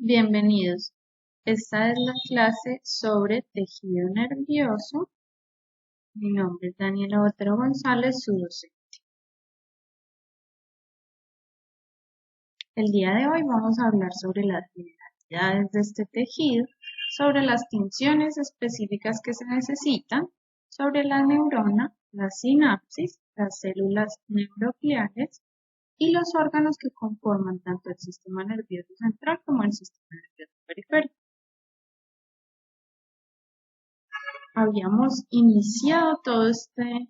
Bienvenidos. Esta es la clase sobre tejido nervioso. Mi nombre es Daniela Botero González, su docente. El día de hoy vamos a hablar sobre las generalidades de este tejido, sobre las tinciones específicas que se necesitan, sobre la neurona, la sinapsis, las células neurogliales y los órganos que conforman tanto el sistema nervioso central como el sistema nervioso periférico. Habíamos iniciado todo este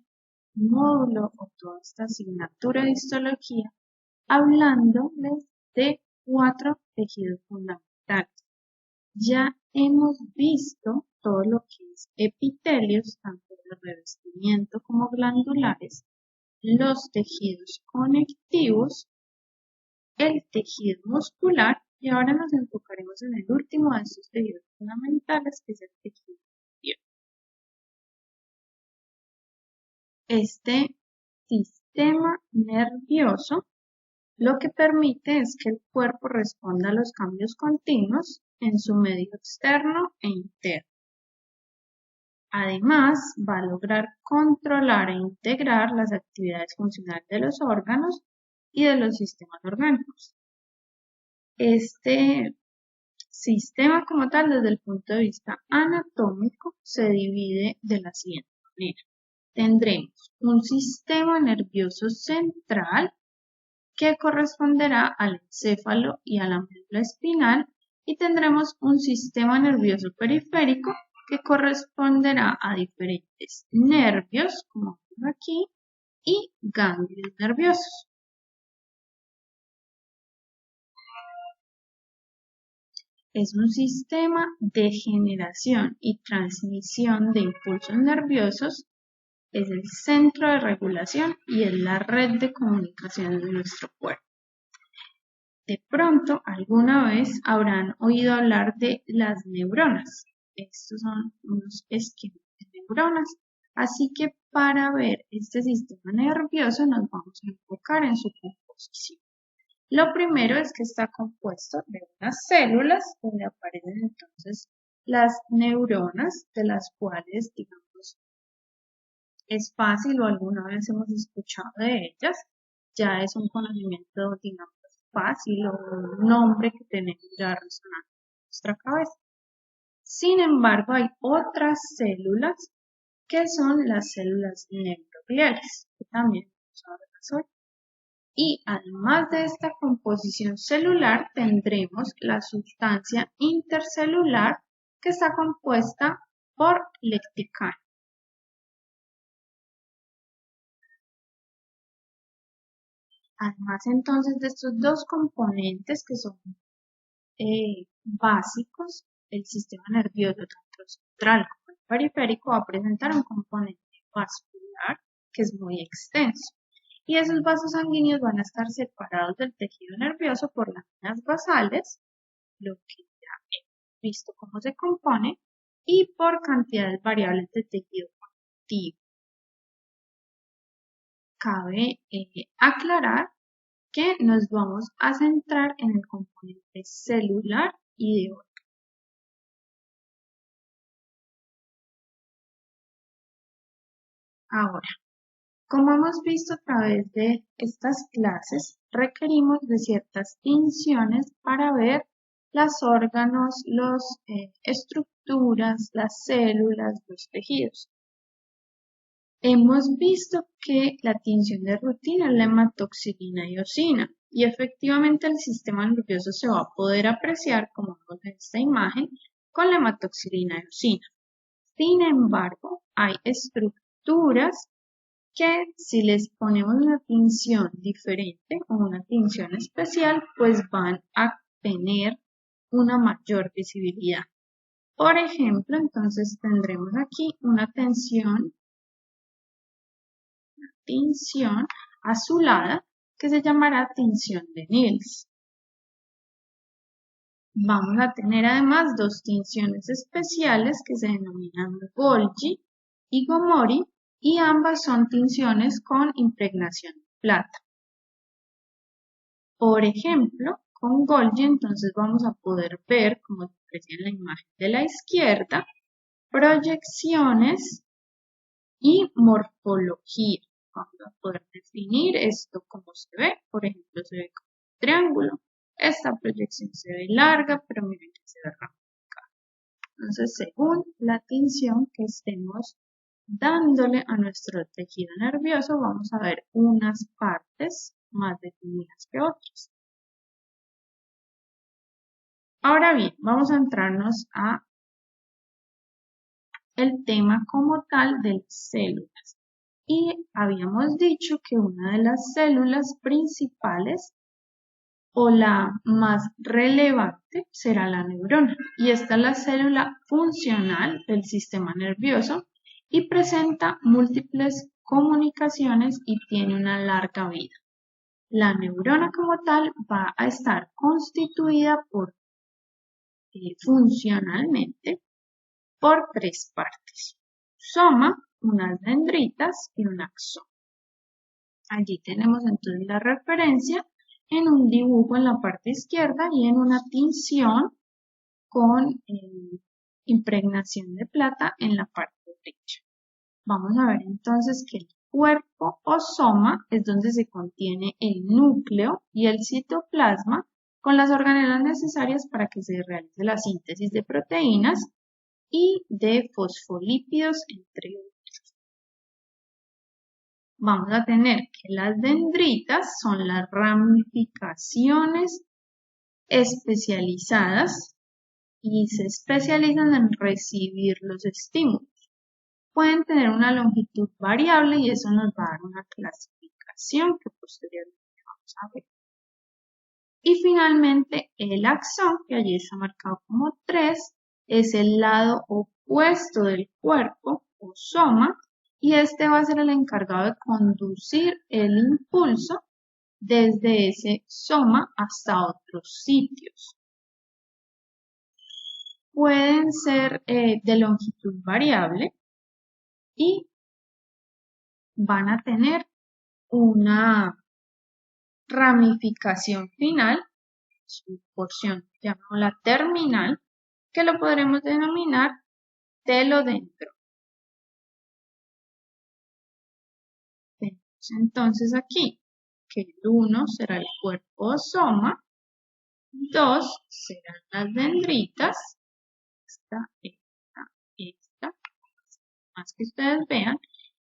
módulo o toda esta asignatura de histología hablándoles de 4 tejidos fundamentales. Ya hemos visto todo lo que es epitelios, tanto de revestimiento como glandulares, los tejidos conectivos, el tejido muscular y ahora nos enfocaremos en el último de estos tejidos fundamentales, que es el tejido nervioso. Este sistema nervioso lo que permite es que el cuerpo responda a los cambios continuos en su medio externo e interno. Además, va a lograr controlar e integrar las actividades funcionales de los órganos y de los sistemas orgánicos. Este sistema como tal, desde el punto de vista anatómico, se divide de la siguiente manera. Tendremos un sistema nervioso central que corresponderá al encéfalo y a la médula espinal, y tendremos un sistema nervioso periférico que corresponderá a diferentes nervios, como vemos aquí, y ganglios nerviosos. Es un sistema de generación y transmisión de impulsos nerviosos, es el centro de regulación y es la red de comunicación de nuestro cuerpo. De pronto, alguna vez habrán oído hablar de las neuronas. Estos son unos esquemas de neuronas. Así que para ver este sistema nervioso nos vamos a enfocar en su composición. Lo primero es que está compuesto de unas células donde aparecen entonces las neuronas, de las cuales, digamos, es fácil o alguna vez hemos escuchado de ellas. Ya es un conocimiento, digamos, fácil o un nombre que tenemos ya resonando en nuestra cabeza. Sin embargo, hay otras células que son las células neurogliales, que también vamos a ver hoy. Y además de esta composición celular, tendremos la sustancia intercelular que está compuesta por lecticano. Además entonces de estos dos componentes que son básicos, el sistema nervioso tanto central como el periférico va a presentar un componente vascular que es muy extenso. Y esos vasos sanguíneos van a estar separados del tejido nervioso por láminas basales, lo que ya hemos visto cómo se compone, y por cantidades variables de tejido conectivo. Cabe aclarar que nos vamos a centrar en el componente celular y de órgano. Ahora, como hemos visto a través de estas clases, requerimos de ciertas tinciones para ver los órganos, las estructuras, las células, los tejidos. Hemos visto que la tinción de rutina es la hematoxilina y eosina, y efectivamente el sistema nervioso se va a poder apreciar, como vemos en esta imagen, con la hematoxilina y eosina. Sin embargo, hay estructuras que si les ponemos una tinción diferente o una tinción especial, pues van a tener una mayor visibilidad. Por ejemplo, entonces tendremos aquí una tinción azulada que se llamará tinción de Nils. Vamos a tener además dos tinciones especiales que se denominan Golgi y Gomori, y ambas son tinciones con impregnación de plata. Por ejemplo, con Golgi, entonces vamos a poder ver, como se aprecia en la imagen de la izquierda, proyecciones y morfología. Vamos a poder definir esto como se ve. Por ejemplo, se ve como un triángulo. Esta proyección se ve larga, pero miren que se ve ramificada. Entonces, según la atención que estemos dándole a nuestro tejido nervioso, vamos a ver unas partes más definidas que otras. Ahora bien, vamos a entrarnos a el tema como tal de las células. Y habíamos dicho que una de las células principales o la más relevante será la neurona. Y esta es la célula funcional del sistema nervioso y presenta múltiples comunicaciones y tiene una larga vida. La neurona como tal va a estar constituida funcionalmente por tres partes: soma, unas dendritas y un axón. Allí tenemos entonces la referencia en un dibujo en la parte izquierda y en una tinción con impregnación de plata en la parte derecha. Vamos a ver entonces que el cuerpo o soma es donde se contiene el núcleo y el citoplasma con las organelas necesarias para que se realice la síntesis de proteínas y de fosfolípidos, entre otros. Vamos a tener que las dendritas son las ramificaciones especializadas y se especializan en recibir los estímulos. Pueden tener una longitud variable y eso nos va a dar una clasificación que posteriormente vamos a ver. Y finalmente el axón, que allí está marcado como 3, es el lado opuesto del cuerpo o soma y este va a ser el encargado de conducir el impulso desde ese soma hasta otros sitios. Pueden ser de longitud variable y van a tener una ramificación final, su porción llamémosla terminal, que lo podremos denominar telodendro. Tenemos entonces aquí que el 1 será el cuerpo o soma, 2 serán las dendritas, esta, más que ustedes vean,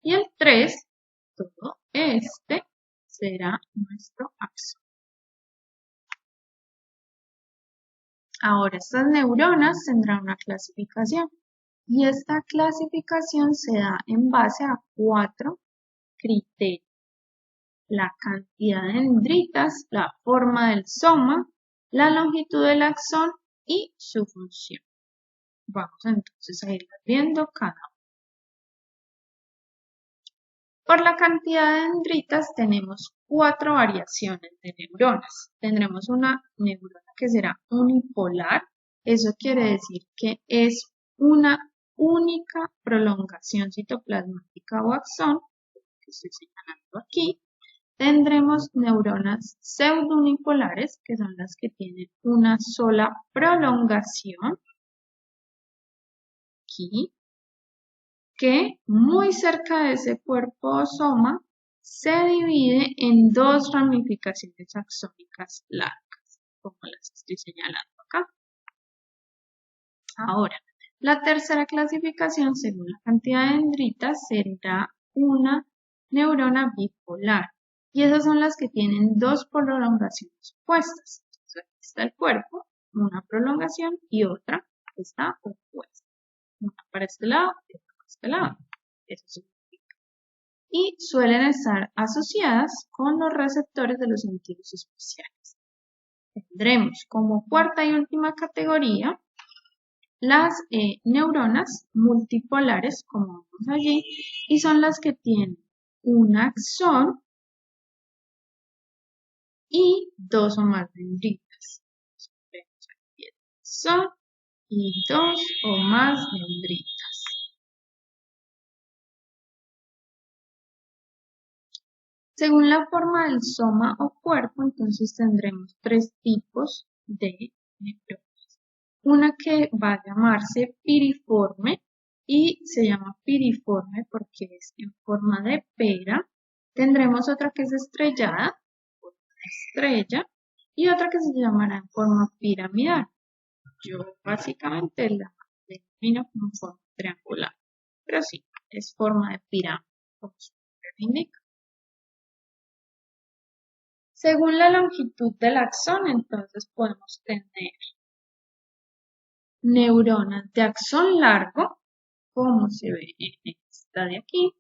y el 3, todo este, será nuestro axón. Ahora, estas neuronas tendrán una clasificación y esta clasificación se da en base a 4 criterios: la cantidad de dendritas, la forma del soma, la longitud del axón y su función. Vamos entonces a ir viendo cada uno. Por la cantidad de dendritas tenemos 4 variaciones de neuronas. Tendremos una neurona que será unipolar. Eso quiere decir que es una única prolongación citoplasmática o axón, que estoy señalando aquí. Tendremos neuronas pseudounipolares, que son las que tienen una sola prolongación, aquí, que muy cerca de ese cuerpo o soma se divide en 2 ramificaciones axónicas largas, como las estoy señalando acá. Ahora, la tercera clasificación, según la cantidad de dendritas, será una neurona bipolar. Y esas son las que tienen 2 prolongaciones opuestas. Entonces, aquí está el cuerpo, una prolongación y otra está opuesta. Una para este lado y otra para este lado. Eso significa. Y suelen estar asociadas con los receptores de los sentidos especiales. Tendremos como cuarta y última categoría las neuronas multipolares, como vemos allí, y son las que tienen un axón y 2 o más dendritas. Vemos aquí el axón y 2 o más dendritas. Según la forma del soma o cuerpo, entonces tendremos tres tipos de neuronas. Una que va a llamarse piriforme y se llama piriforme porque es en forma de pera. Tendremos otra que es estrellada, estrella, y otra que se llamará en forma piramidal. Yo básicamente la denomino como forma triangular, pero sí, es forma de pirámide, como su nombre lo indica. Según la longitud del axón, entonces podemos tener neuronas de axón largo, como se ve en esta de aquí,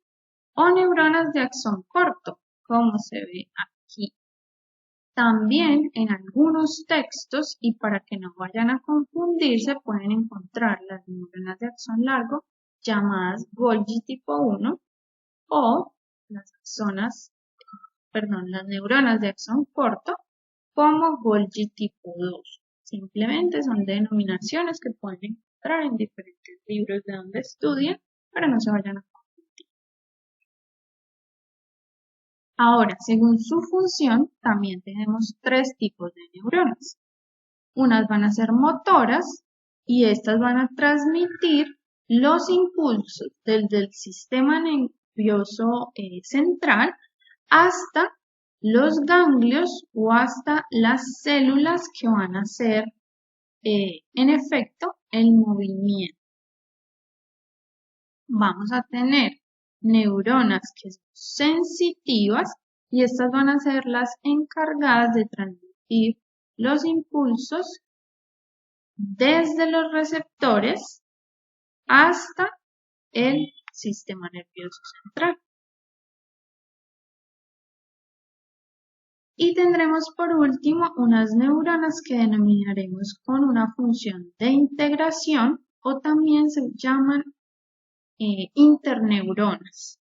o neuronas de axón corto, como se ve aquí. También en algunos textos, y para que no vayan a confundirse, pueden encontrar las neuronas de axón largo llamadas Golgi tipo 1 o las las neuronas de axón corto como Golgi tipo 2. Simplemente son denominaciones que pueden encontrar en diferentes libros de donde estudien, pero no se vayan a confundir. Ahora, según su función, también tenemos tres tipos de neuronas. Unas van a ser motoras y estas van a transmitir los impulsos desde el sistema nervioso central hasta los ganglios o hasta las células que van a hacer en efecto el movimiento. Vamos a tener neuronas que son sensitivas y estas van a ser las encargadas de transmitir los impulsos desde los receptores hasta el sistema nervioso central. Y tendremos por último unas neuronas que denominaremos con una función de integración o también se llaman interneuronas.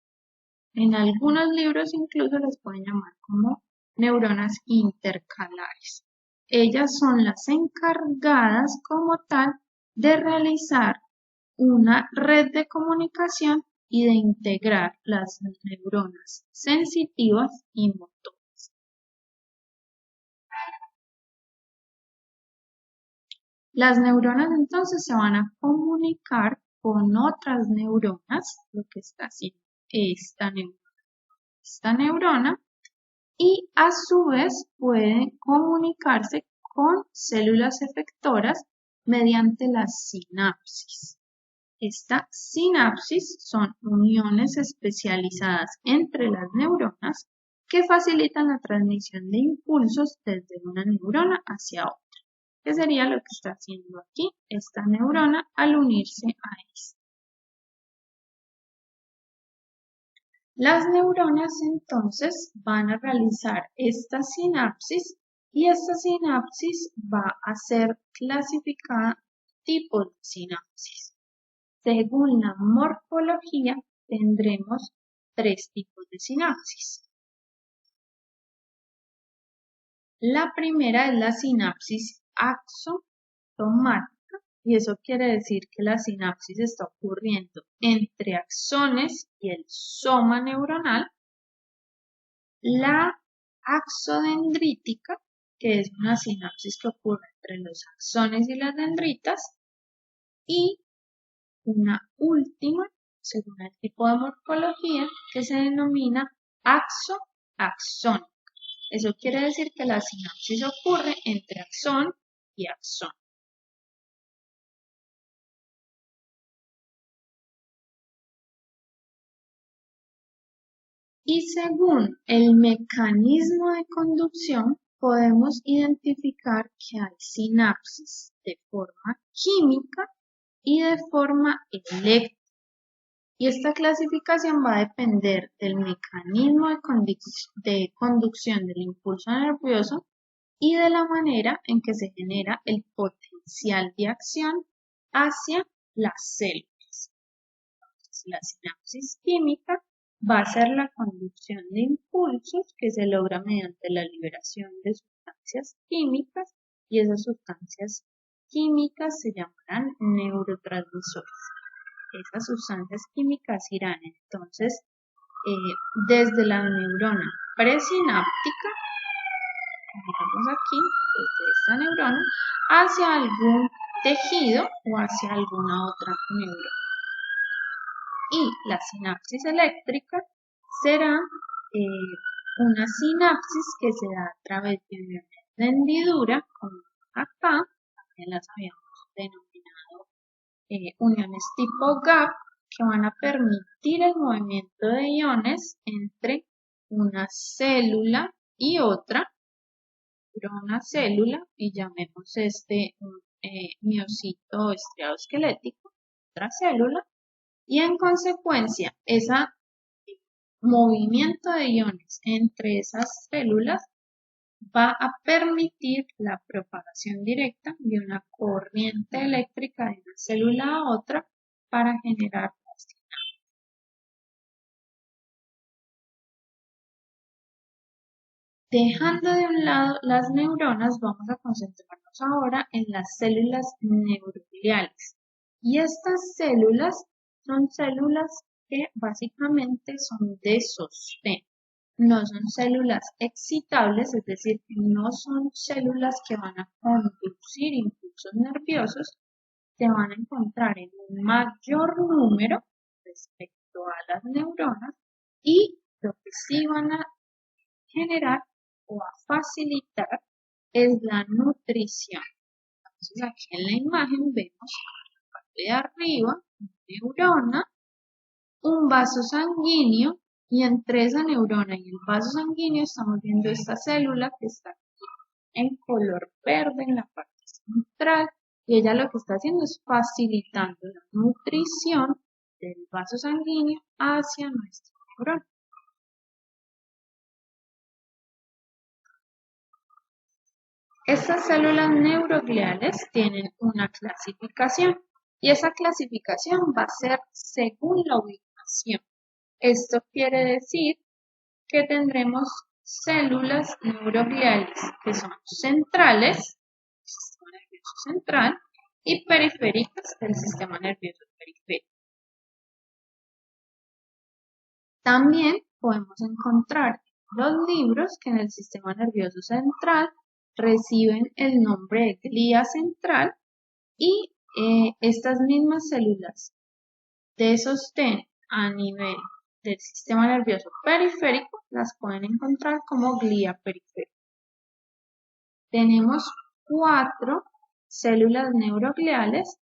En algunos libros incluso las pueden llamar como neuronas intercalares. Ellas son las encargadas como tal de realizar una red de comunicación y de integrar las neuronas sensitivas y motoras. Las neuronas entonces se van a comunicar con otras neuronas, lo que está haciendo esta neurona, y a su vez pueden comunicarse con células efectoras mediante la sinapsis. Esta sinapsis son uniones especializadas entre las neuronas que facilitan la transmisión de impulsos desde una neurona hacia otra, que sería lo que está haciendo aquí esta neurona al unirse a esta. Las neuronas entonces van a realizar esta sinapsis y esta sinapsis va a ser clasificada tipos de sinapsis. Según la morfología tendremos tres tipos de sinapsis. La primera es la sinapsis axosomática y eso quiere decir que la sinapsis está ocurriendo entre axones y el soma neuronal. La axodendrítica, que es una sinapsis que ocurre entre los axones y las dendritas, y una última, según el tipo de morfología, que se denomina axo-axónica. Eso quiere decir que la sinapsis ocurre entre axón y axón. Y según el mecanismo de conducción, podemos identificar que hay sinapsis de forma química y de forma eléctrica. Y esta clasificación va a depender del mecanismo de conducción del impulso nervioso y de la manera en que se genera el potencial de acción hacia las células. Entonces, la sinapsis química va a ser la conducción de impulsos que se logra mediante la liberación de sustancias químicas y esas sustancias químicas se llamarán neurotransmisores. Esas sustancias químicas irán entonces desde la neurona presináptica, vemos aquí, desde esta neurona, hacia algún tejido o hacia alguna otra neurona. Y la sinapsis eléctrica será una sinapsis que se da a través de una hendidura, como acá, también las habíamos denominado uniones tipo gap, que van a permitir el movimiento de iones entre una célula y otra, una célula, y llamemos este un miocito estriado esquelético, otra célula, y en consecuencia ese movimiento de iones entre esas células va a permitir la propagación directa de una corriente eléctrica de una célula a otra para generar la sinapsis. Dejando de un lado las neuronas, vamos a concentrarnos ahora en las células neurogliales. Y estas células son células que básicamente son de sostén. No son células excitables, es decir, que no son células que van a conducir impulsos nerviosos, se van a encontrar en un mayor número respecto a las neuronas y lo que sí van a generar o a facilitar es la nutrición. Entonces aquí en la imagen vemos en la parte de arriba una neurona, un vaso sanguíneo, y entre esa neurona y el vaso sanguíneo estamos viendo esta célula que está aquí en color verde en la parte central, y ella lo que está haciendo es facilitando la nutrición del vaso sanguíneo hacia nuestra neurona. Estas células neurogliales tienen una clasificación y esa clasificación va a ser según la ubicación. Esto quiere decir que tendremos células neurogliales que son centrales, del sistema nervioso central, y periféricas del sistema nervioso periférico. También podemos encontrar en los libros que en el sistema nervioso central reciben el nombre de glía central y estas mismas células de sostén a nivel del sistema nervioso periférico las pueden encontrar como glía periférica. Tenemos 4 células neurogliales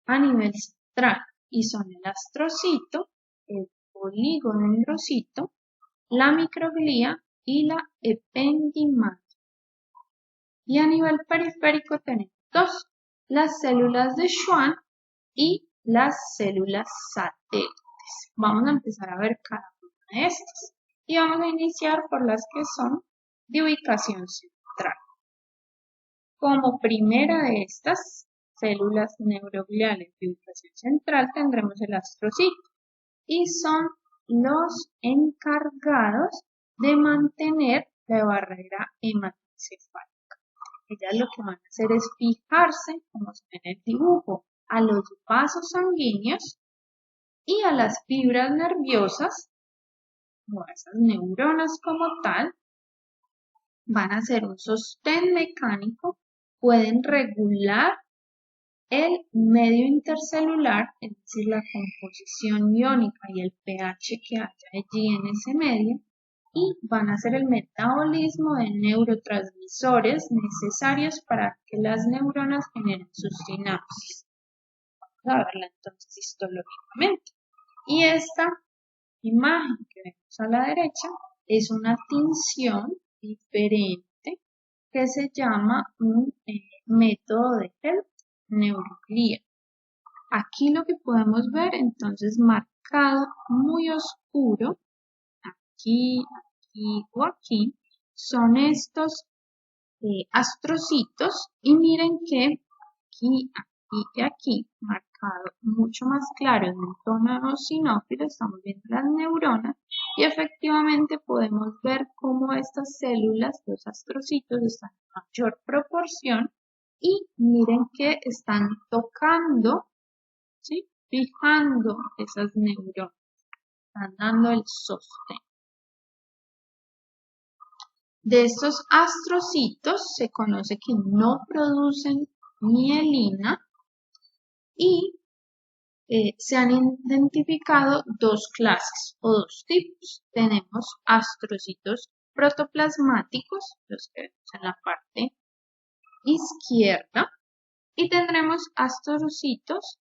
a nivel central y son el astrocito, el oligodendrocito, la microglía y la ependimalia. Y a nivel periférico tenemos 2, las células de Schwann y las células satélites. Vamos a empezar a ver cada una de estas y vamos a iniciar por las que son de ubicación central. Como primera de estas células neurogliales de ubicación central tendremos el astrocito y son los encargados de mantener la barrera hematocefálica. Ellas lo que van a hacer es fijarse, como se ve en el dibujo, a los vasos sanguíneos y a las fibras nerviosas, o a esas neuronas como tal, van a ser un sostén mecánico, pueden regular el medio intercelular, es decir, la composición iónica y el pH que haya allí en ese medio, y van a hacer el metabolismo de neurotransmisores necesarios para que las neuronas generen sus sinapsis. Vamos a verla entonces histológicamente. Y esta imagen que vemos a la derecha es una tinción diferente que se llama un método de Help neuroglía. Aquí lo que podemos ver entonces marcado muy oscuro, aquí o aquí, son estos astrocitos y miren que aquí y aquí, marcado mucho más claro en un tono eosinófilo, estamos viendo las neuronas y efectivamente podemos ver cómo estas células, los astrocitos, están en mayor proporción y miren que están tocando, ¿sí?, fijando esas neuronas. están dando el sostén. De estos astrocitos se conoce que no producen mielina y se han identificado dos clases o dos tipos. Tenemos astrocitos protoplasmáticos, los que vemos en la parte izquierda, y tendremos astrocitos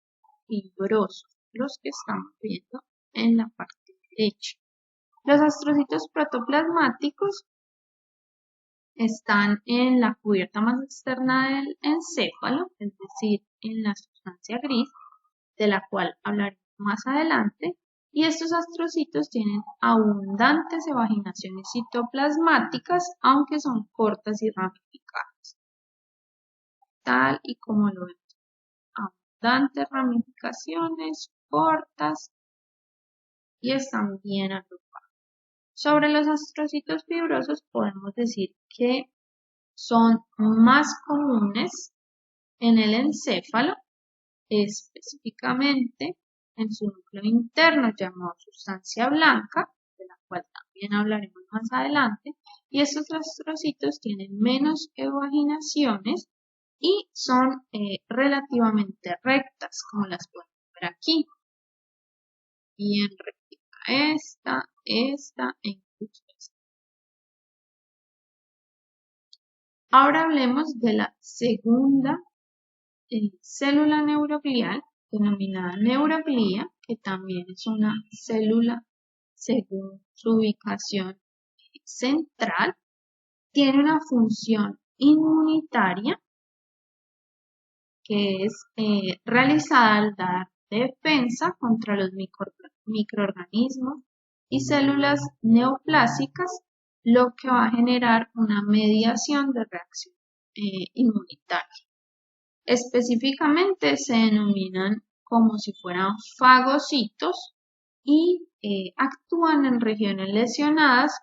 fibrosos, los que estamos viendo en la parte derecha. Los astrocitos protoplasmáticos están en la cubierta más externa del encéfalo, es decir, en la sustancia gris, de la cual hablaremos más adelante, y estos astrocitos tienen abundantes evaginaciones citoplasmáticas, aunque son cortas y ramificadas, tal y como lo vemos. Abundantes ramificaciones, cortas y están bien agrupadas. Sobre los astrocitos fibrosos podemos decir que son más comunes en el encéfalo, específicamente en su núcleo interno llamado sustancia blanca, de la cual también hablaremos más adelante, y estos astrocitos tienen menos evaginaciones y son relativamente rectas, como las podemos ver aquí. Bien recta esta e incluso esta. Ahora hablemos de la segunda célula neuroglial, denominada neuroglía, que también es una célula según su ubicación central. Tiene una función inmunitaria que es realizada al dar defensa contra los microorganismos y células neoplásicas, lo que va a generar una mediación de reacción inmunitaria. Específicamente se denominan como si fueran fagocitos y actúan en regiones lesionadas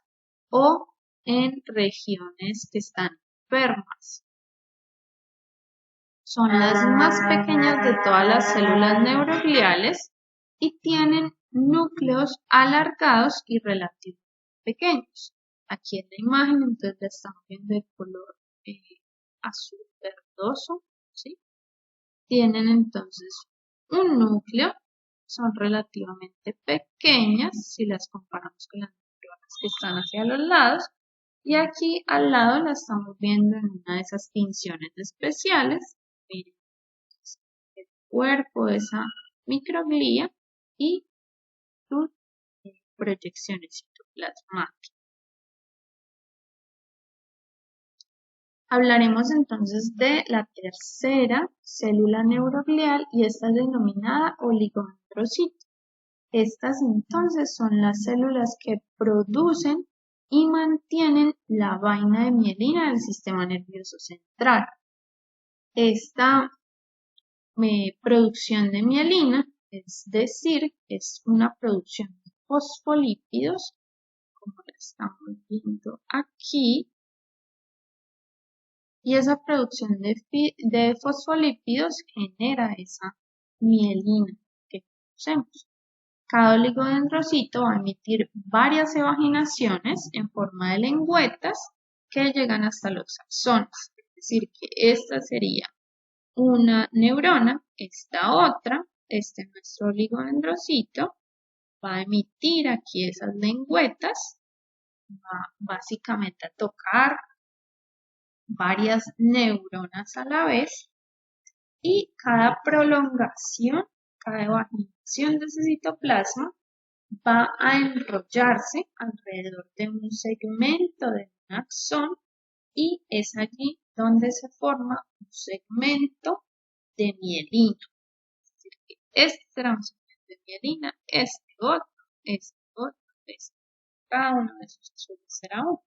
o en regiones que están enfermas. Son las más pequeñas de todas las células neurogliales y tienen núcleos alargados y relativamente pequeños. Aquí en la imagen entonces la estamos viendo de color azul verdoso, ¿sí? Tienen entonces un núcleo, son relativamente pequeñas si las comparamos con las neuronas que están hacia los lados, y aquí al lado la estamos viendo en una de esas tinciones especiales. Miren, el cuerpo de esa microglía y sus proyecciones citoplasmáticas. Hablaremos entonces de la tercera célula neuroglial y esta es denominada oligodendrocito. Estas entonces son las células que producen y mantienen la vaina de mielina del sistema nervioso central. Esta producción de mielina, es decir, es una producción de fosfolípidos, como la estamos viendo aquí, y esa producción de fosfolípidos genera esa mielina que conocemos. Cada oligodendrocito va a emitir varias evaginaciones en forma de lengüetas que llegan hasta los axones. Es decir, que esta sería una neurona, esta otra, este nuestro oligodendrocito, va a emitir aquí esas lengüetas, va básicamente a tocar varias neuronas a la vez y cada prolongación, cada evaginación de ese citoplasma va a enrollarse alrededor de un segmento de un axón y es allí donde se forma un segmento de mielina. Es decir, que este será un segmento de mielina, este otro, este. Cada uno de esos azules será uno.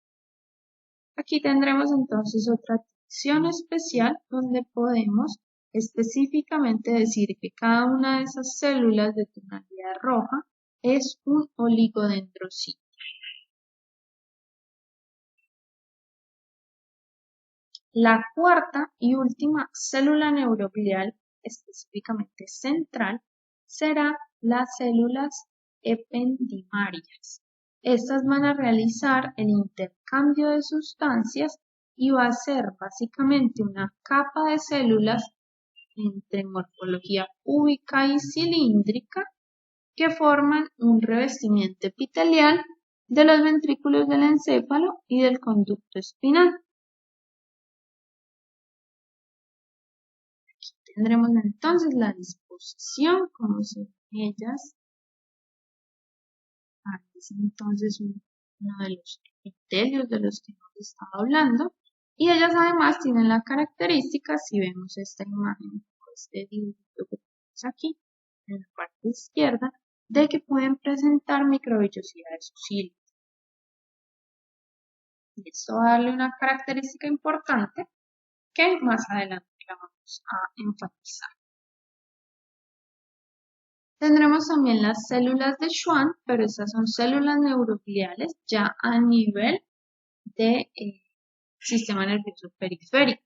Aquí tendremos entonces otra sección especial donde podemos específicamente decir que cada una de esas células de tonalidad roja es un oligodendrocito. La cuarta y última célula neuroglial, específicamente central, será las células ependimarias. Estas van a realizar el intercambio de sustancias y va a ser básicamente una capa de células entre morfología cúbica y cilíndrica que forman un revestimiento epitelial de los ventrículos del encéfalo y del conducto espinal. Aquí tendremos entonces la disposición, como se ven ellas. Aquí es entonces uno de los epitelios de los que hemos estado hablando. Y ellas además tienen la característica, si vemos esta imagen, este dibujito que tenemos aquí, en la parte izquierda, de que pueden presentar microvellosidades oscilantes. Y esto va a darle una característica importante que más adelante la vamos a enfatizar. Tendremos también las células de Schwann, pero estas son células neurogliales ya a nivel de sistema nervioso periférico.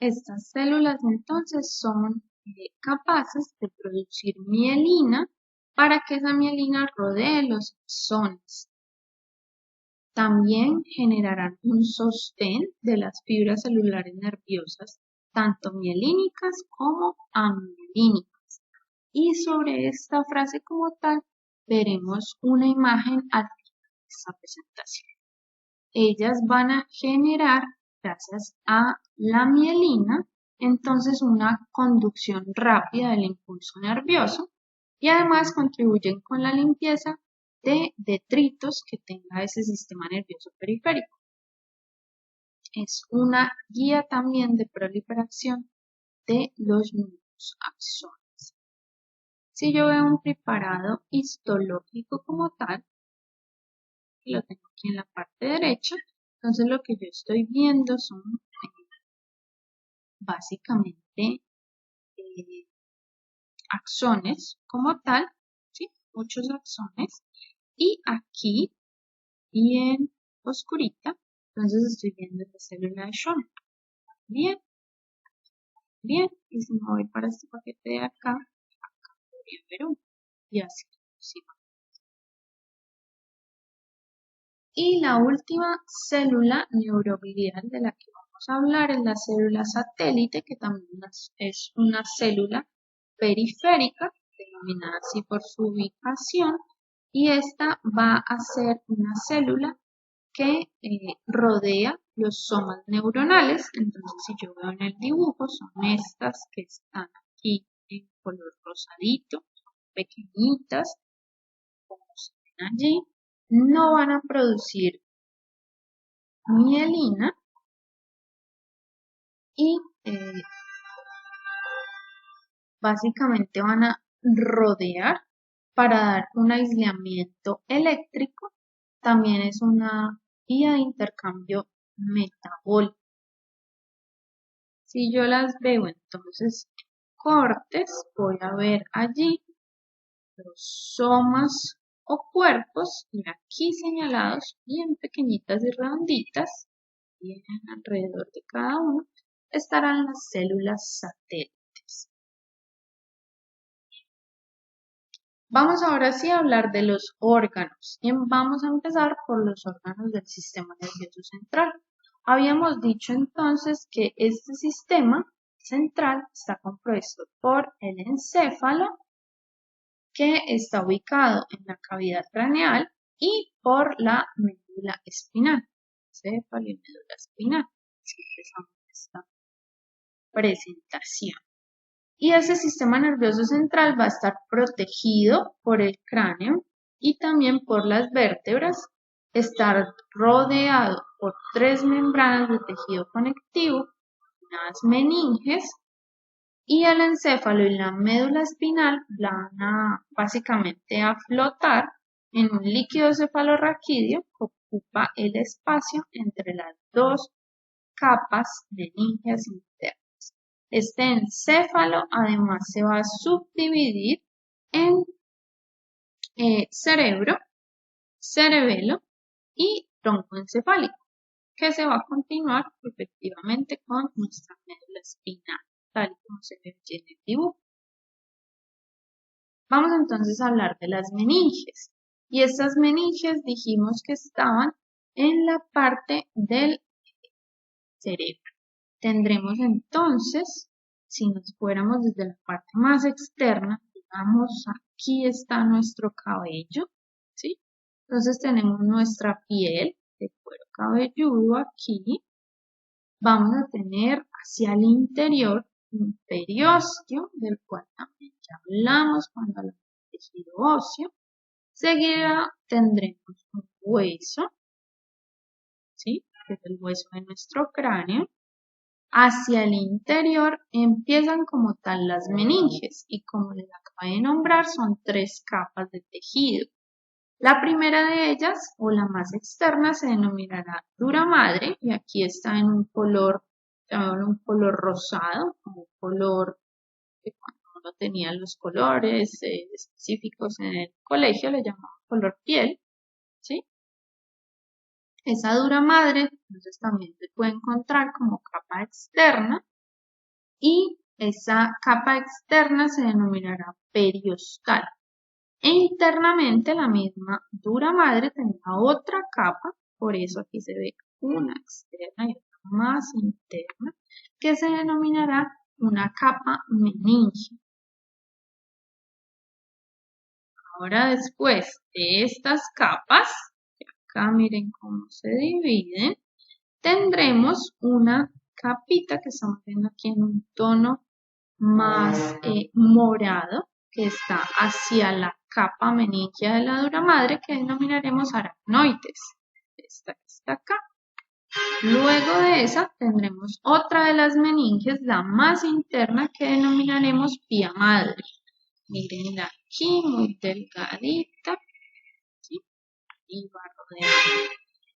Estas células entonces son capaces de producir mielina para que esa mielina rodee los axones. También generarán un sostén de las fibras celulares nerviosas, tanto mielínicas como amielínicas. Y sobre esta frase como tal, veremos una imagen al final de esta presentación. Ellas van a generar, gracias a la mielina, entonces una conducción rápida del impulso nervioso y además contribuyen con la limpieza de detritos que tenga ese sistema nervioso periférico. Es una guía también de proliferación de los nuevos axones. Si yo veo un preparado histológico como tal, lo tengo aquí en la parte derecha, entonces lo que yo estoy viendo son básicamente axones como tal, ¿sí? Muchos axones, y aquí bien oscurita, entonces estoy viendo la célula de Schwann. Bien, bien, y si me voy para este paquete de acá podría ver uno, y así sucesivamente. Y la última célula neuroglial de la que vamos a hablar es la célula satélite, que también es una célula periférica, denominada así por su ubicación, y esta va a ser una célula que rodea los somas neuronales. Entonces, si yo veo en el dibujo, son estas que están aquí en color rosadito, pequeñitas, como se ven allí. No van a producir mielina y básicamente van a rodear para dar un aislamiento eléctrico. También es una vía de intercambio metabólico. Si yo las veo entonces en cortes, voy a ver allí los somas o cuerpos, y aquí señalados, bien pequeñitas y redonditas, bien alrededor de cada uno, estarán las células satélites. Vamos ahora sí a hablar de los órganos y vamos a empezar por los órganos del sistema nervioso central. Habíamos dicho entonces que este sistema central está compuesto por el encéfalo, que está ubicado en la cavidad craneal, y por la médula espinal. Encéfalo y médula espinal. Así empezamos esta presentación. Y ese sistema nervioso central va a estar protegido por el cráneo y también por las vértebras, estar rodeado por 3 membranas de tejido conectivo, unas meninges, y el encéfalo y la médula espinal van a básicamente a flotar en un líquido cefalorraquídeo que ocupa el espacio entre las dos capas meningeas internas. Este encéfalo además se va a subdividir en cerebro, cerebelo y tronco encefálico, que se va a continuar efectivamente con nuestra médula espinal, tal como se ve en el dibujo. Vamos entonces a hablar de las meninges. Y estas meninges dijimos que estaban en la parte del cerebro. Tendremos entonces, si nos fuéramos desde la parte más externa, digamos, aquí está nuestro cabello, ¿sí? Entonces tenemos nuestra piel de cuero cabelludo aquí. Vamos a tener hacia el interior un periósteo, del cual también ya hablamos cuando hablamos de tejido óseo. Seguida tendremos un hueso, ¿sí? Que es el hueso de nuestro cráneo. Hacia el interior empiezan como tal las meninges y como les acabo de nombrar son 3 capas de tejido. La primera de ellas o la más externa se denominará dura madre y aquí está en un color rosado, como un color que cuando uno tenía los colores específicos en el colegio le llamaban color piel, ¿sí? Esa dura madre entonces también se puede encontrar como capa externa y esa capa externa se denominará periostal. E internamente la misma dura madre tendrá otra capa, por eso aquí se ve una externa y otra más interna, que se denominará una capa meninge. Ahora después de estas capas, acá miren cómo se dividen, tendremos una capita que estamos viendo aquí en un tono más morado, que está hacia la capa meningia de la dura madre, que denominaremos aracnoides. Esta que está acá. Luego de esa tendremos otra de las meninges, la más interna, que denominaremos pía madre. Mirenla aquí, muy delgadita, ¿sí? Y va rodeando.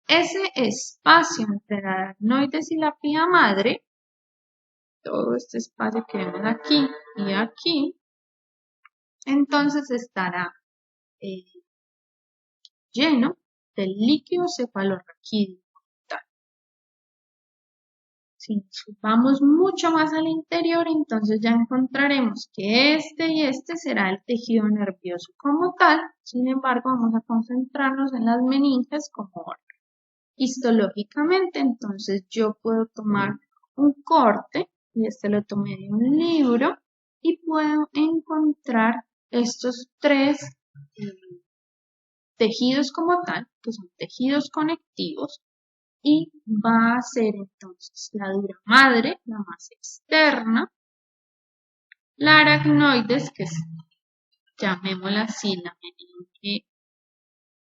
Ese espacio entre la aracnoides y la pía madre, todo este espacio que vemos aquí y aquí, entonces estará lleno del líquido cefalorraquídeo. Si nos vamos mucho más al interior, entonces ya encontraremos que este y este será el tejido nervioso como tal. Sin embargo, vamos a concentrarnos en las meninges como órgano. Histológicamente, entonces yo puedo tomar un corte, y este lo tomé de un libro, y puedo encontrar estos 3 tejidos como tal, que son tejidos conectivos, y va a ser entonces la dura madre, la más externa, la aracnoides, que es, llamémosla así, la meninge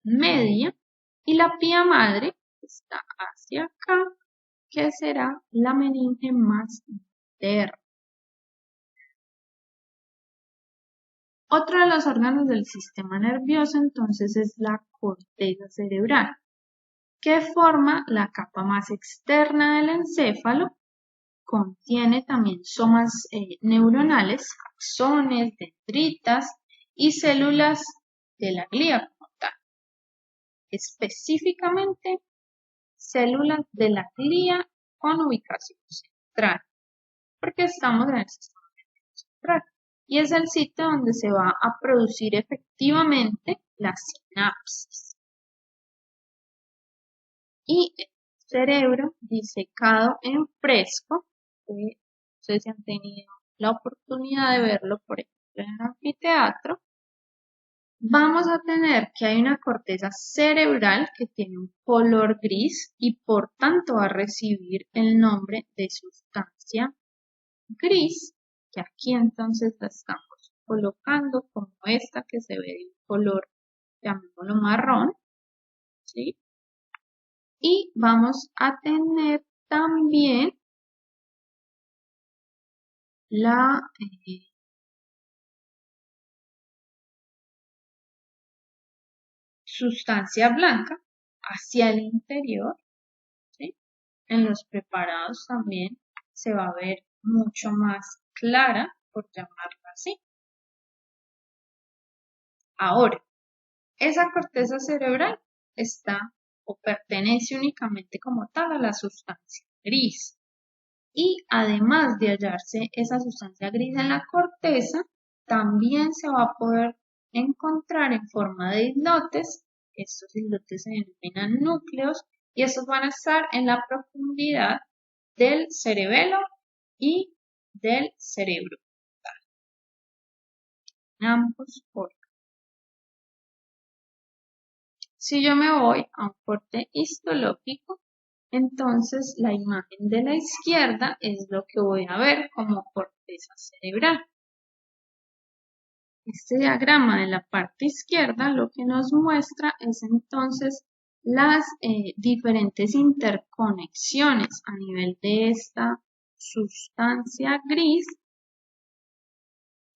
media, y la pía madre, que está hacia acá, que será la meninge más interna. Otro de los órganos del sistema nervioso entonces es la corteza cerebral, que forma la capa más externa del encéfalo. Contiene también somas neuronales, axones, dendritas y células de la glía como tal. Específicamente, células de la glía con ubicación central, porque estamos en el sistema nervioso central. Y es el sitio donde se va a producir efectivamente la sinapsis. Y el cerebro disecado en fresco, que no sé si han tenido la oportunidad de verlo, por ejemplo, en el anfiteatro, vamos a tener que hay una corteza cerebral que tiene un color gris y por tanto va a recibir el nombre de sustancia gris, que aquí entonces la estamos colocando como esta que se ve de un color, llamémoslo marrón, ¿sí? Y vamos a tener también la sustancia blanca hacia el interior, ¿sí? En los preparados también se va a ver mucho más clara, por llamarla así. Ahora, esa corteza cerebral está o pertenece únicamente como tal a la sustancia gris. Y además de hallarse esa sustancia gris en la corteza, también se va a poder encontrar en forma de islotes. Estos islotes se denominan núcleos y estos van a estar en la profundidad del cerebelo y del cerebro. Ambos órganos. Si yo me voy a un corte histológico, entonces la imagen de la izquierda es lo que voy a ver como corteza cerebral. Este diagrama de la parte izquierda lo que nos muestra es entonces las diferentes interconexiones a nivel de esta sustancia gris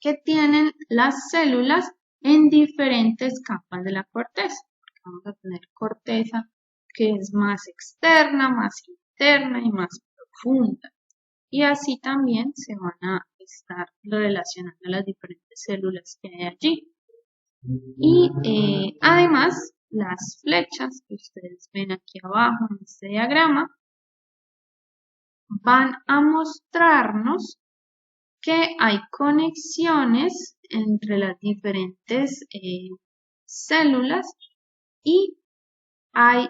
que tienen las células en diferentes capas de la corteza. Vamos a tener corteza que es más externa, más interna y más profunda. Y así también se van a estar relacionando las diferentes células que hay allí. Y además, las flechas que ustedes ven aquí abajo en este diagrama van a mostrarnos que hay conexiones entre las diferentes células y hay,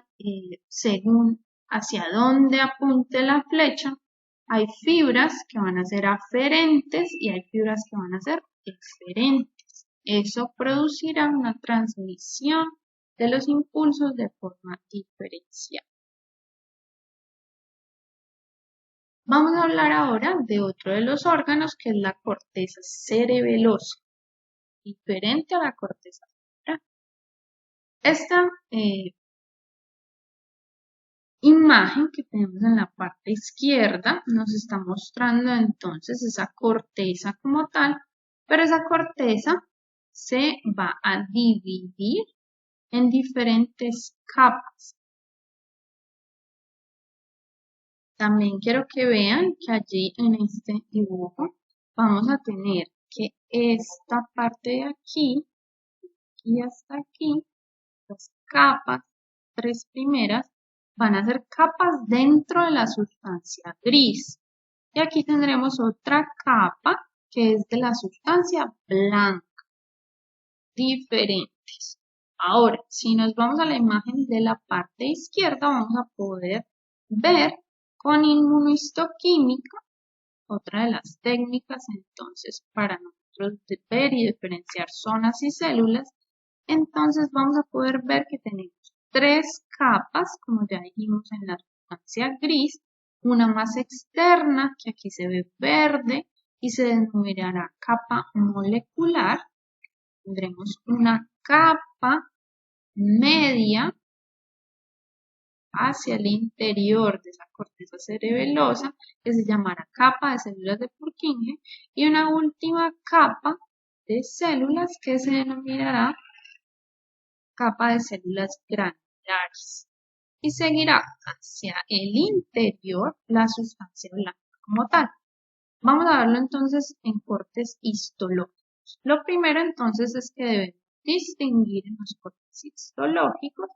según hacia dónde apunte la flecha, hay fibras que van a ser aferentes y hay fibras que van a ser eferentes. Eso producirá una transmisión de los impulsos de forma diferencial. Vamos a hablar ahora de otro de los órganos que es la corteza cerebelosa, diferente a la corteza cerebral. Esta imagen que tenemos en la parte izquierda nos está mostrando entonces esa corteza como tal, pero esa corteza se va a dividir en diferentes capas. También quiero que vean que allí en este dibujo vamos a tener que esta parte de aquí y hasta aquí, las capas, tres primeras, van a ser capas dentro de la sustancia gris. Y aquí tendremos otra capa que es de la sustancia blanca, diferentes. Ahora, si nos vamos a la imagen de la parte izquierda, vamos a poder ver con inmunohistoquímica, otra de las técnicas entonces para nosotros ver y diferenciar zonas y células, entonces vamos a poder ver que tenemos tres capas, como ya dijimos en la sustancia gris, una más externa que aquí se ve verde y se denominará capa molecular. Tendremos una capa media hacia el interior de esa corteza cerebelosa que se llamará capa de células de Purkinje y una última capa de células que se denominará capa de células granulares y seguirá hacia el interior la sustancia blanca como tal. Vamos a verlo entonces en cortes histológicos. Lo primero entonces es que debemos distinguir en los cortes histológicos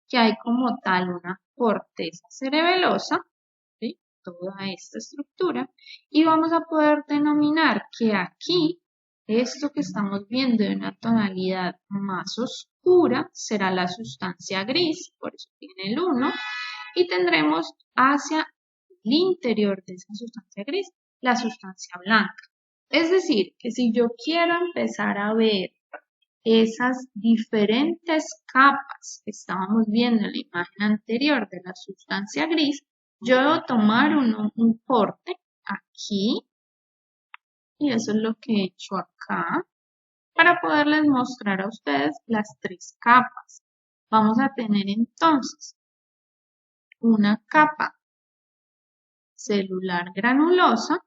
que hay como tal una corteza cerebelosa, ¿sí? Toda esta estructura, y vamos a poder denominar que aquí esto que estamos viendo de una tonalidad más oscura será la sustancia gris, por eso tiene el 1, y tendremos hacia el interior de esa sustancia gris la sustancia blanca. Es decir, que si yo quiero empezar a ver esas diferentes capas que estábamos viendo en la imagen anterior de la sustancia gris, yo debo tomar un corte aquí y eso es lo que he hecho acá para poderles mostrar a ustedes las tres capas. Vamos a tener entonces una capa celular granulosa,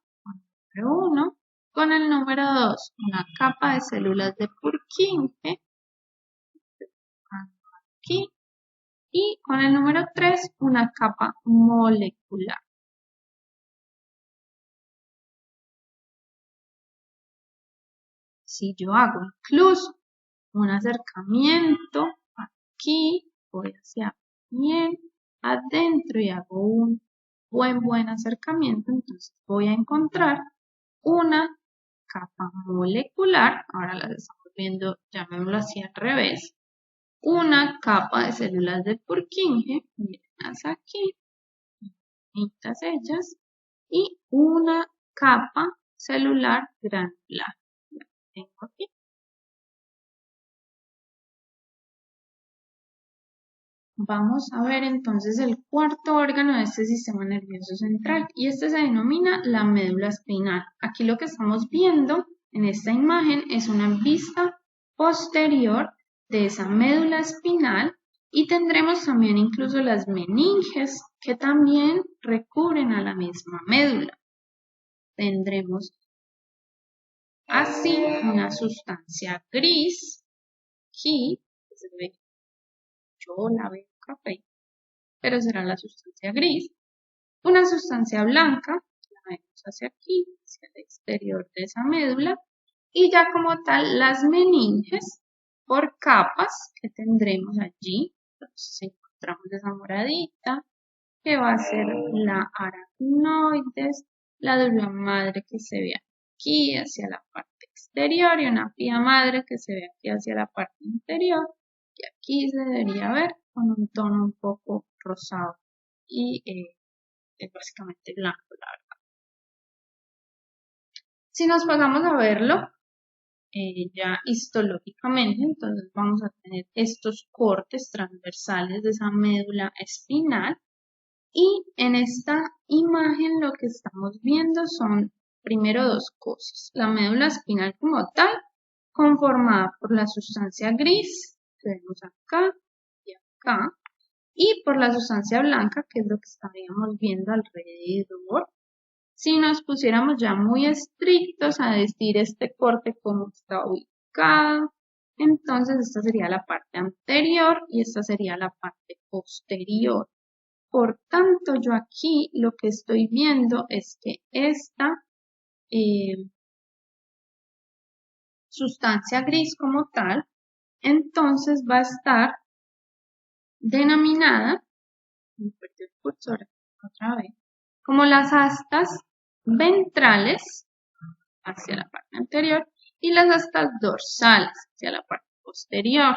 número 1, con el número 2, una capa de células de Purkinje, aquí, y con el número 3, una capa molecular. Si yo hago incluso un acercamiento aquí, voy hacia bien adentro y hago un buen acercamiento, entonces voy a encontrar una capa molecular, ahora las estamos viendo, llamémoslo así al revés, una capa de células de Purkinje, mírenlas aquí, bonitas ellas, y una capa celular granular. La tengo aquí. Vamos a ver entonces el cuarto órgano de este sistema nervioso central y este se denomina la médula espinal. Aquí lo que estamos viendo en esta imagen es una vista posterior de esa médula espinal y tendremos también incluso las meninges que también recubren a la misma médula. Tendremos así una sustancia gris aquí, que se ve, yo la veo café, pero será la sustancia gris. Una sustancia blanca, la vemos hacia aquí, hacia el exterior de esa médula, y ya como tal las meninges por capas que tendremos allí. Entonces encontramos esa moradita, que va a ser la aracnoides, la dura madre que se ve aquí hacia la parte exterior y una pía madre que se ve aquí hacia la parte interior, y aquí se debería ver con un tono un poco rosado y es básicamente blanco, la verdad. Si nos pasamos a verlo ya histológicamente, entonces vamos a tener estos cortes transversales de esa médula espinal y en esta imagen lo que estamos viendo son primero dos cosas. La médula espinal como tal, conformada por la sustancia gris, que vemos acá y acá, y por la sustancia blanca, que es lo que estaríamos viendo alrededor. Si nos pusiéramos ya muy estrictos a decir este corte cómo está ubicado, entonces esta sería la parte anterior y esta sería la parte posterior. Por tanto, yo aquí lo que estoy viendo es que esta sustancia gris como tal, entonces va a estar denominada, otra vez, como las astas ventrales hacia la parte anterior y las astas dorsales hacia la parte posterior.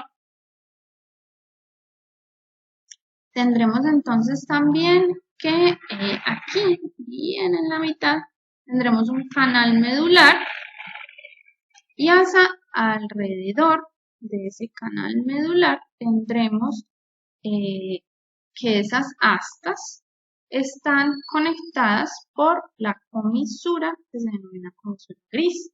Tendremos entonces también que aquí, bien en la mitad, tendremos un canal medular y hacia alrededor de ese canal medular tendremos que esas astas están conectadas por la comisura que se denomina comisura gris.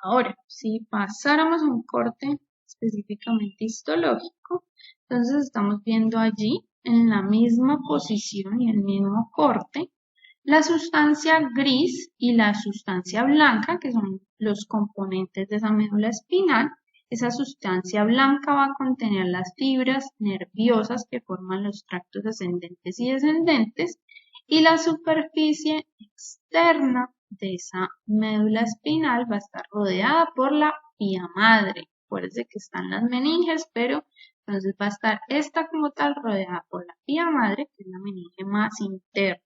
Ahora, si pasáramos a un corte específicamente histológico, entonces estamos viendo allí en la misma posición y el mismo corte la sustancia gris y la sustancia blanca, que son los componentes de esa médula espinal. Esa sustancia blanca va a contener las fibras nerviosas que forman los tractos ascendentes y descendentes y la superficie externa de esa médula espinal va a estar rodeada por la pía madre. Acuérdense que están las meninges, pero entonces va a estar esta como tal rodeada por la pía madre, que es la meninge más interna.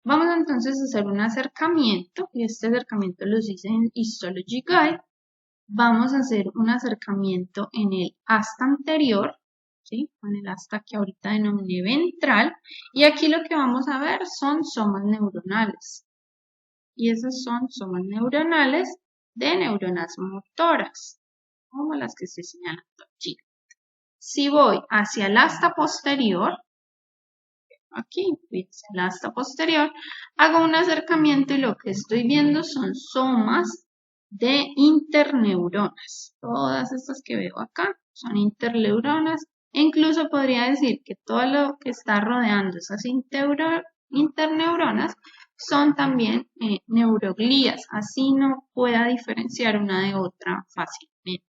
Vamos entonces a hacer un acercamiento, y este acercamiento lo hice en Histology Guide. Vamos a hacer un acercamiento en el asta anterior, ¿sí? En el asta que ahorita denominé ventral, y aquí lo que vamos a ver son somas neuronales. Y esas son somas neuronales de neuronas motoras, como las que estoy señalando aquí. Si voy hacia el asta posterior, aquí, el asta posterior, hago un acercamiento y lo que estoy viendo son somas de interneuronas. Todas estas que veo acá son interneuronas e incluso podría decir que todo lo que está rodeando esas interneuronas son también neuroglías, así no pueda diferenciar una de otra fácilmente.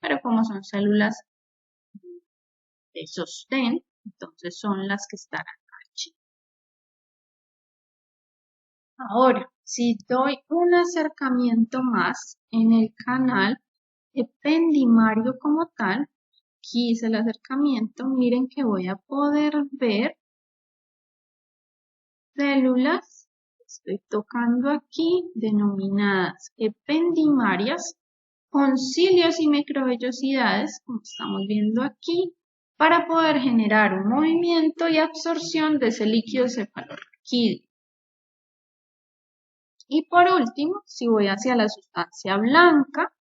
Pero como son células de sostén, entonces son las que estarán allí. Ahora, si doy un acercamiento más en el canal ependimario como tal, aquí hice el acercamiento, miren que voy a poder ver células, estoy tocando aquí, denominadas ependimarias, con cilios y microvellosidades, como estamos viendo aquí, para poder generar un movimiento y absorción de ese líquido cefalorraquídeo. Y por último, si voy hacia la sustancia blanca,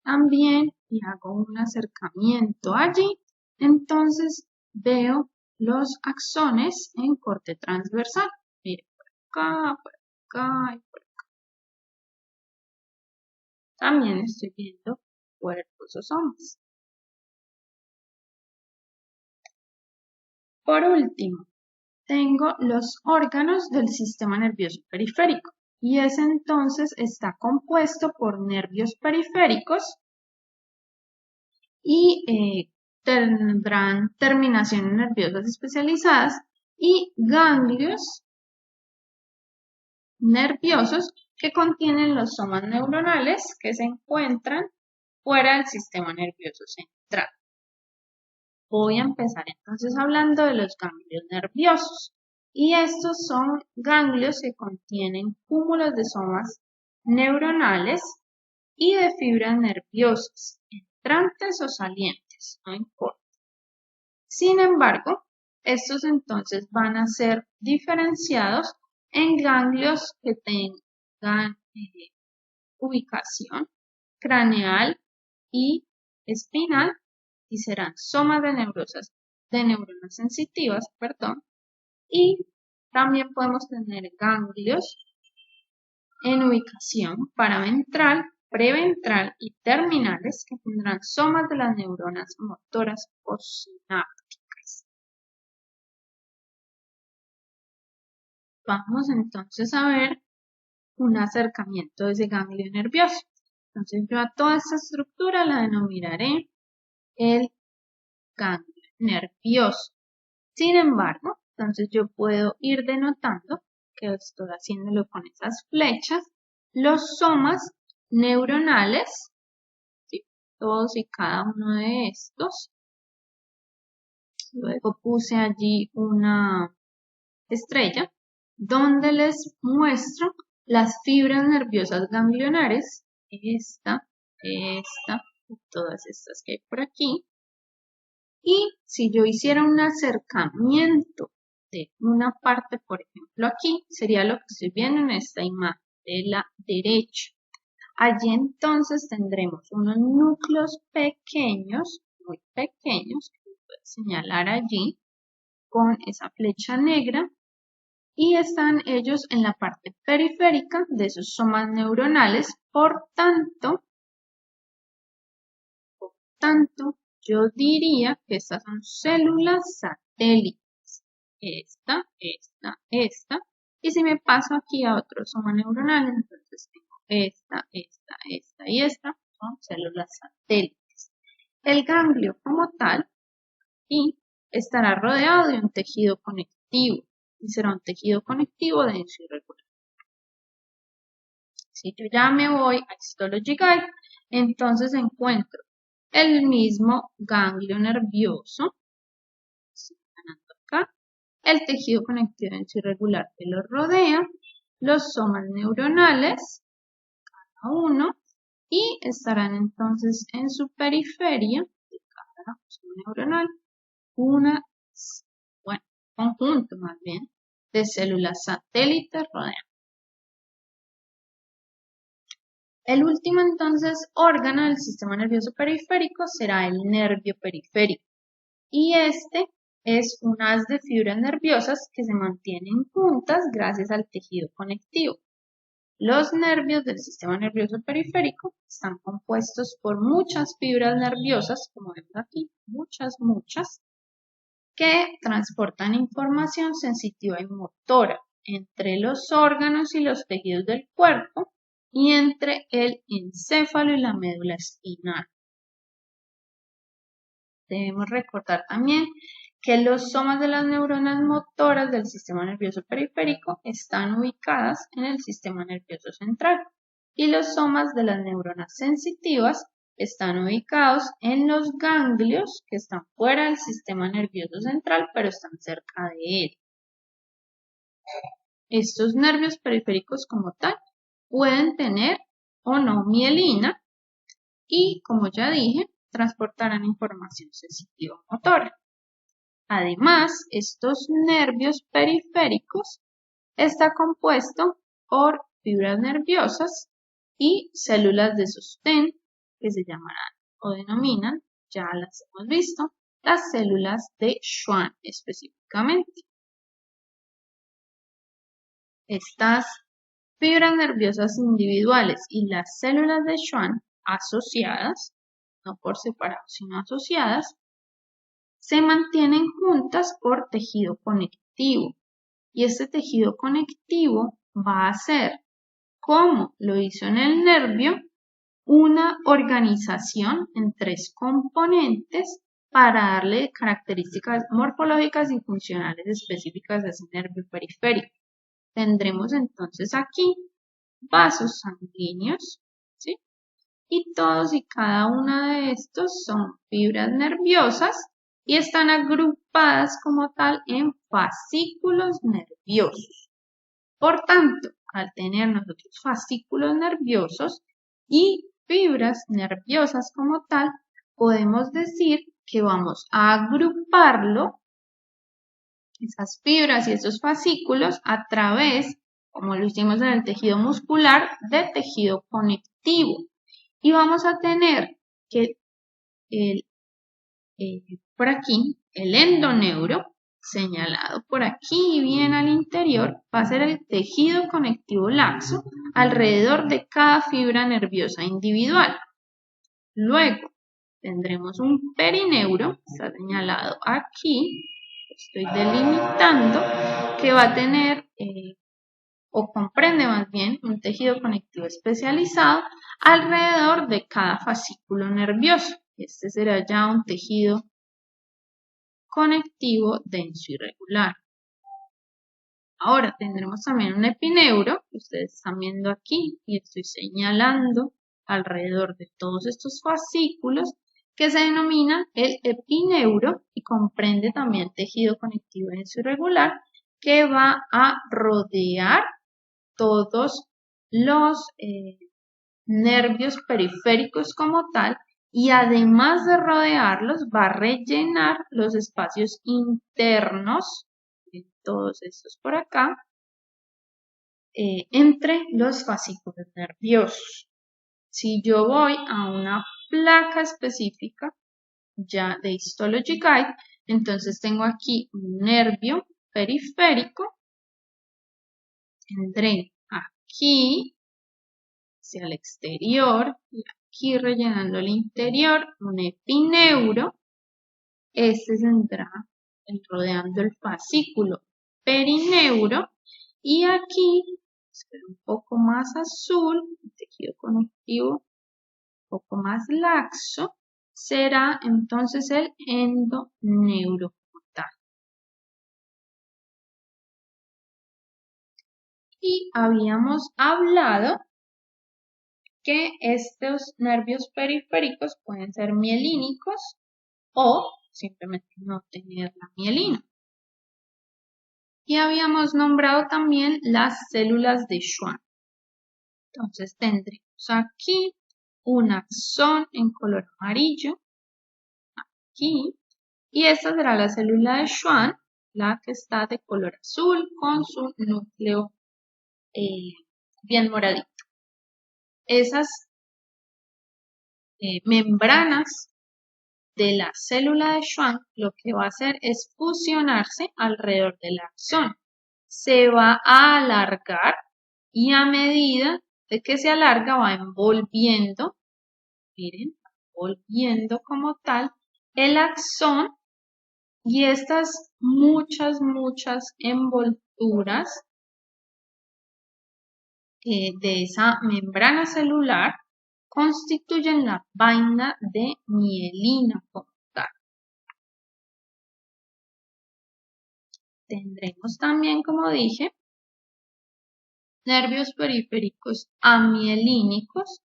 también y hago un acercamiento allí, entonces veo los axones en corte transversal. Miren, por acá, por acá y por acá. También estoy viendo cuerpos o somas. Por último, tengo los órganos del sistema nervioso periférico y ese entonces está compuesto por nervios periféricos y tendrán terminaciones nerviosas especializadas y ganglios nerviosos que contienen los somas neuronales que se encuentran fuera del sistema nervioso central. Voy a empezar entonces hablando de los ganglios nerviosos. Y estos son ganglios que contienen cúmulos de somas neuronales y de fibras nerviosas, entrantes o salientes, no importa. Sin embargo, estos entonces van a ser diferenciados en ganglios que tengan ubicación craneal y espinal y serán somas de neuronas sensitivas, y también podemos tener ganglios en ubicación paraventral, preventral y terminales que tendrán somas de las neuronas motoras postsinápticas. Vamos entonces a ver un acercamiento de ese ganglio nervioso. Entonces yo a toda esta estructura la denominaré el ganglio nervioso. Sin embargo, entonces yo puedo ir denotando, que estoy haciéndolo con esas flechas, los somas neuronales, ¿sí? Todos y cada uno de estos. Luego puse allí una estrella donde les muestro las fibras nerviosas ganglionares, esta, y todas estas que hay por aquí. Y si yo hiciera un acercamiento de una parte, por ejemplo aquí, sería lo que estoy viendo en esta imagen de la derecha. Allí entonces tendremos unos núcleos pequeños, muy pequeños, que voy a señalar allí con esa flecha negra, y están ellos en la parte periférica de esos somas neuronales. Por tanto, yo diría que estas son células satélites. Esta. Y si me paso aquí a otro soma neuronal, entonces tengo esta y esta, son células satélites. El ganglio como tal y estará rodeado de un tejido conectivo y será un tejido conectivo denso y regular. Si yo ya me voy a Histology Guide, entonces encuentro el mismo ganglio nervioso, acá, el tejido conectivo denso y regular que lo rodea, los somas neuronales, cada uno, y estarán entonces en su periferia de cada soma neuronal conjunto más bien de células satélites rodean. El último entonces órgano del sistema nervioso periférico será el nervio periférico y este es un haz de fibras nerviosas que se mantienen juntas gracias al tejido conectivo. Los nervios del sistema nervioso periférico están compuestos por muchas fibras nerviosas, como vemos aquí, muchas, que transportan información sensitiva y motora entre los órganos y los tejidos del cuerpo y entre el encéfalo y la médula espinal. Debemos recordar también que los somas de las neuronas motoras del sistema nervioso periférico están ubicadas en el sistema nervioso central y los somas de las neuronas sensitivas están ubicados en los ganglios que están fuera del sistema nervioso central pero están cerca de él. estos nervios periféricos como tal pueden tener o no mielina y, como ya dije, transportarán información sensitivo-motora. Además, estos nervios periféricos están compuestos por fibras nerviosas y células de sostén que se llamarán o denominan, ya las hemos visto, las células de Schwann específicamente. Estas fibras nerviosas individuales y las células de Schwann asociadas, no por separado sino asociadas, se mantienen juntas por tejido conectivo. Y este tejido conectivo va a ser, como lo hizo en el nervio, una organización en 3 componentes para darle características morfológicas y funcionales específicas de ese nervio periférico. Tendremos entonces aquí vasos sanguíneos, ¿sí? Y todos y cada uno de estos son fibras nerviosas y están agrupadas como tal en fascículos nerviosos. Por tanto, al tener nosotros fascículos nerviosos y fibras nerviosas como tal, podemos decir que vamos a agruparlo, esas fibras y esos fascículos, a través, como lo hicimos en el tejido muscular, de tejido conectivo. Y vamos a tener que por aquí, el endoneuro, señalado por aquí bien al interior, va a ser el tejido conectivo laxo alrededor de cada fibra nerviosa individual. Luego tendremos un perineuro, está señalado aquí, estoy delimitando, que va a tener o comprende más bien un tejido conectivo especializado alrededor de cada fascículo nervioso. Este será ya un tejido conectivo denso y regular. Ahora tendremos también un epineuro, que ustedes están viendo aquí, y estoy señalando alrededor de todos estos fascículos, que se denomina el epineuro y comprende también tejido conectivo denso y regular, que va a rodear todos los nervios periféricos como tal, y además de rodearlos va a rellenar los espacios internos, todos estos por acá, entre los fascículos nerviosos. Si yo voy a una placa específica ya de Histology Guide, entonces tengo aquí un nervio periférico, tendré aquí hacia el exterior y aquí rellenando el interior un epineuro. Este vendrá rodeando el fascículo perineuro y aquí, un poco más azul, el tejido conectivo un poco más laxo, será entonces el endoneuro. Y habíamos hablado que estos nervios periféricos pueden ser mielínicos o simplemente no tener la mielina. Y habíamos nombrado también las células de Schwann. Entonces tendremos aquí un axón en color amarillo, aquí, y esta será la célula de Schwann, la que está de color azul con su núcleo bien moradito. Esas membranas de la célula de Schwann lo que va a hacer es fusionarse alrededor del axón. Se va a alargar y a medida de que se alarga va envolviendo, miren, envolviendo como tal el axón y estas muchas envolturas de esa membrana celular constituyen la vaina de mielina como tal. Tendremos también, como dije, nervios periféricos amielínicos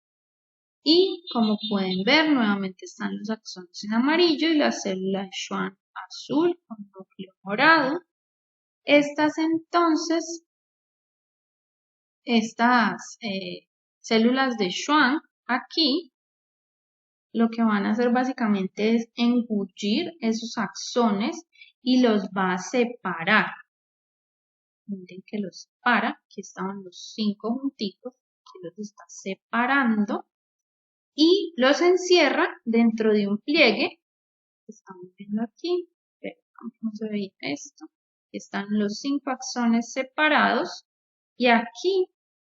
y, como pueden ver, nuevamente están los axones en amarillo y la célula de Schwann azul con núcleo morado. Estas entonces estas células de Schwann aquí lo que van a hacer básicamente es engullir esos axones y los va a separar. Miren que los separa, aquí estaban los 5 juntitos, que los está separando y los encierra dentro de un pliegue, que estamos viendo aquí, pero no se veía esto, están los 5 axones separados y aquí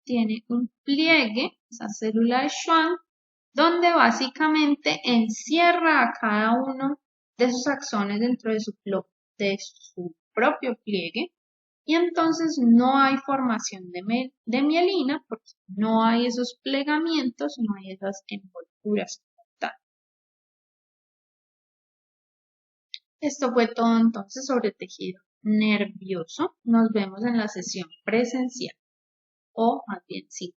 tiene un pliegue, esa célula de Schwann, donde básicamente encierra a cada uno de sus axones dentro de su propio pliegue y entonces no hay formación de mielina porque no hay esos plegamientos, no hay esas envolturas como tal. Esto fue todo entonces sobre tejido nervioso. Nos vemos en la sesión presencial o más bien sí.